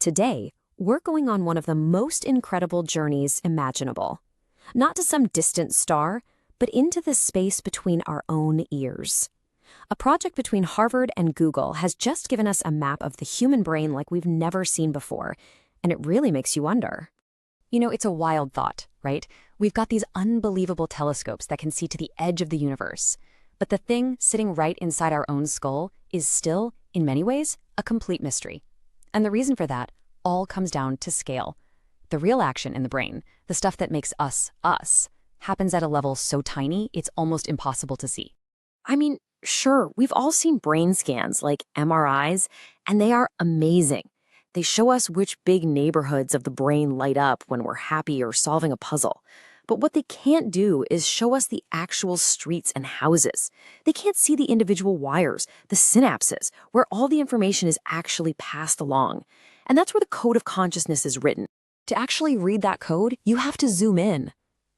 Today, we're going on one of the most incredible journeys imaginable. Not to some distant star, but into the space between our own ears. A project between Harvard and Google has just given us a map of the human brain like we've never seen before, and it really makes you wonder. You know, it's a wild thought, right? We've got these unbelievable telescopes that can see to the edge of the universe. But the thing sitting right inside our own skull is still, in many ways, a complete mystery. And the reason for that all comes down to scale. The real action in the brain, the stuff that makes us, happens at a level so tiny it's almost impossible to see. I mean, sure, we've all seen brain scans like MRIs, and they are amazing. They show us which big neighborhoods of the brain light up when we're happy or solving a puzzle. But what they can't do is show us the actual streets and houses. They can't see the individual wires, the synapses, where all the information is actually passed along. And that's where the code of consciousness is written. To actually read that code, you have to zoom in.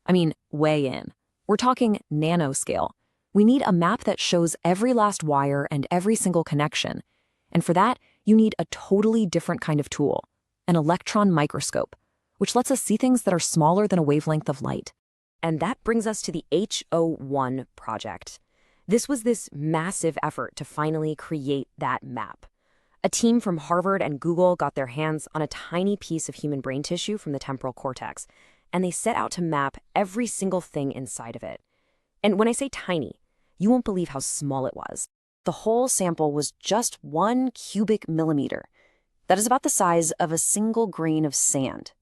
I mean, way in. We're talking nanoscale. We need a map that shows every last wire and every single connection. And for that, you need a totally different kind of tool, an electron microscope, which lets us see things that are smaller than a wavelength of light. And that brings us to the H01 project. This was this massive effort to finally create that map. A team from Harvard and Google got their hands on a tiny piece of human brain tissue from the temporal cortex, and they set out to map every single thing inside of it. And when I say tiny, you won't believe how small it was. The whole sample was just 1 cubic millimeter. That is about the size of a single grain of sand.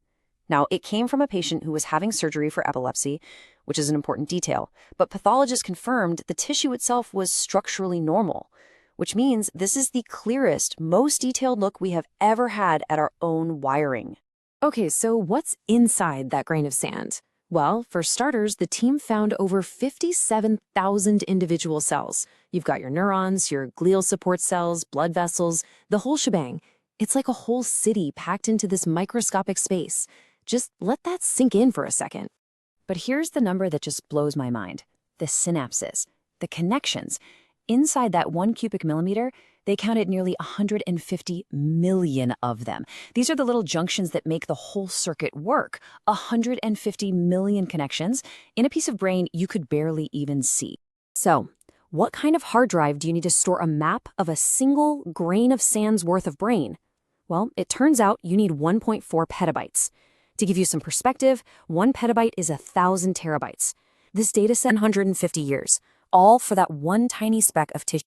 Now, it came from a patient who was having surgery for epilepsy, which is an important detail, but pathologists confirmed the tissue itself was structurally normal, which means this is the clearest, most detailed look we have ever had at our own wiring. Okay, so what's inside that grain of sand? Well, for starters, the team found over 57,000 individual cells. You've got your neurons, your glial support cells, blood vessels, the whole shebang. It's like a whole city packed into this microscopic space. Just let that sink in for a second. But here's the number that just blows my mind. The synapses, the connections. Inside that 1 cubic millimeter, they counted nearly 150 million of them. These are the little junctions that make the whole circuit work. 150 million connections in a piece of brain you could barely even see. So, what kind of hard drive do you need to store a map of a single grain of sand's worth of brain? Well, it turns out you need 1.4 petabytes. To give you some perspective, 1 petabyte is 1,000 terabytes. This data set 150 years, all for that one tiny speck of tissue.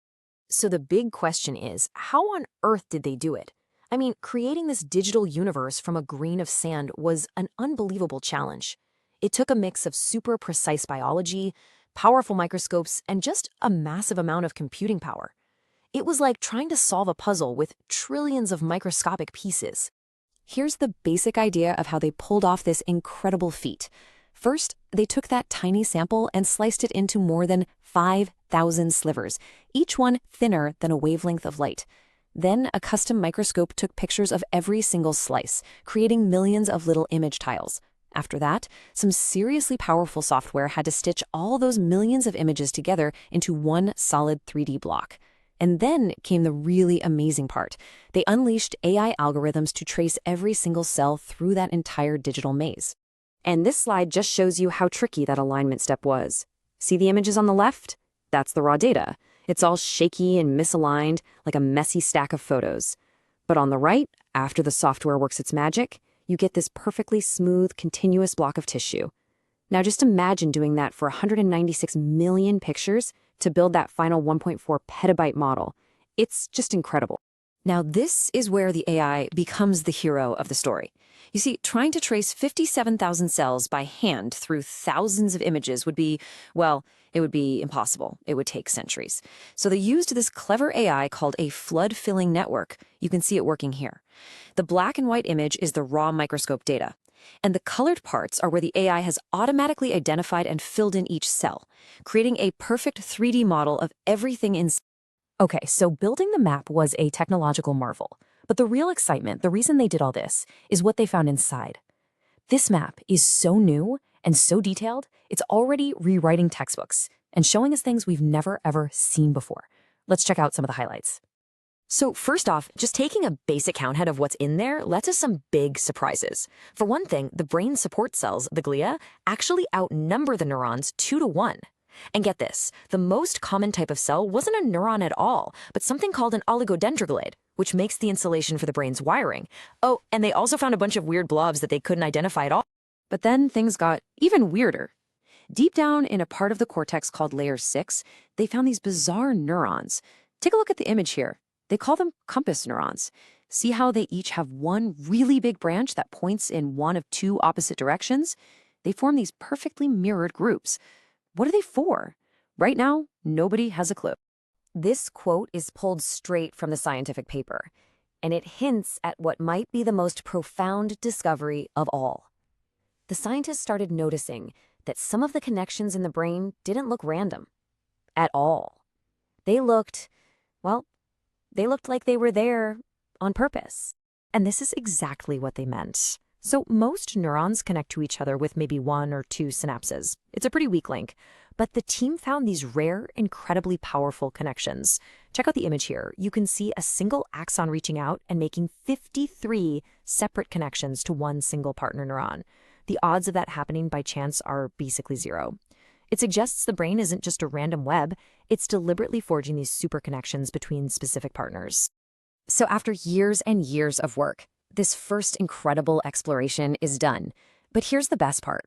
So the big question is, how on earth did they do it? I mean, creating this digital universe from a grain of sand was an unbelievable challenge. It took a mix of super precise biology, powerful microscopes, and just a massive amount of computing power. It was like trying to solve a puzzle with trillions of microscopic pieces. Here's the basic idea of how they pulled off this incredible feat. First, they took that tiny sample and sliced it into more than 5,000 slivers, each one thinner than a wavelength of light. Then a custom microscope took pictures of every single slice, creating millions of little image tiles. After that, some seriously powerful software had to stitch all those millions of images together into one solid 3D block. And then came the really amazing part. They unleashed AI algorithms to trace every single cell through that entire digital maze. And this slide just shows you how tricky that alignment step was. See the images on the left? That's the raw data. It's all shaky and misaligned, like a messy stack of photos. But on the right, after the software works its magic, you get this perfectly smooth, continuous block of tissue. Now just imagine doing that for 196 million pictures to build that final 1.4 petabyte model. It's just incredible. Now this is where the AI becomes the hero of the story. You see, trying to trace 57,000 cells by hand through thousands of images would be, well, it would be impossible. It would take centuries. So they used this clever AI called a flood-filling network. You can see it working here. The black and white image is the raw microscope data. And the colored parts are where the AI has automatically identified and filled in each cell, creating a perfect 3D model of everything inside. Okay, so building the map was a technological marvel. But the real excitement, the reason they did all this, is what they found inside. This map is so new and so detailed, it's already rewriting textbooks and showing us things we've never ever seen before. Let's check out some of the highlights. So first off, just taking a basic count head of what's in there lets us some big surprises. For one thing, the brain support cells, the glia, actually outnumber the neurons 2 to 1. And get this, the most common type of cell wasn't a neuron at all, but something called an oligodendroglade, which makes the insulation for the brain's wiring. Oh, and they also found a bunch of weird blobs that they couldn't identify at all. But then things got even weirder. Deep down in a part of the cortex called layer 6, they found these bizarre neurons. Take a look at the image here. They call them compass neurons. See how they each have one really big branch that points in one of 2 opposite directions? They form these perfectly mirrored groups. What are they for? Right now, nobody has a clue. This quote is pulled straight from the scientific paper, and it hints at what might be the most profound discovery of all. The scientists started noticing that some of the connections in the brain didn't look random at all. They looked like they were there on purpose. And this is exactly what they meant. So most neurons connect to each other with maybe 1 or 2 synapses. It's a pretty weak link. But the team found these rare, incredibly powerful connections. Check out the image here. You can see a single axon reaching out and making 53 separate connections to one single partner neuron. The odds of that happening by chance are basically 0. It suggests the brain isn't just a random web, it's deliberately forging these super connections between specific partners. So after years and years of work, this first incredible exploration is done. But here's the best part.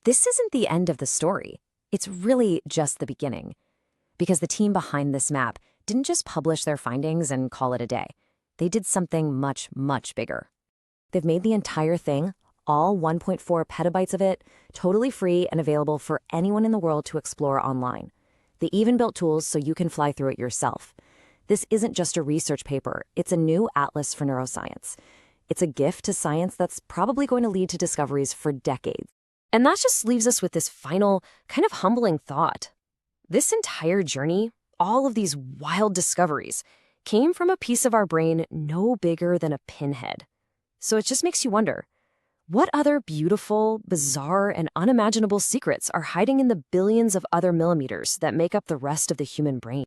This isn't the end of the story. It's really just the beginning. Because the team behind this map didn't just publish their findings and call it a day. They did something much, much bigger. They've made the entire thing, all 1.4 petabytes of it, totally free and available for anyone in the world to explore online. They even built tools so you can fly through it yourself. This isn't just a research paper, it's a new atlas for neuroscience. It's a gift to science that's probably going to lead to discoveries for decades. And that just leaves us with this final, kind of humbling thought. This entire journey, all of these wild discoveries, came from a piece of our brain no bigger than a pinhead. So it just makes you wonder, what other beautiful, bizarre, and unimaginable secrets are hiding in the billions of other millimeters that make up the rest of the human brain?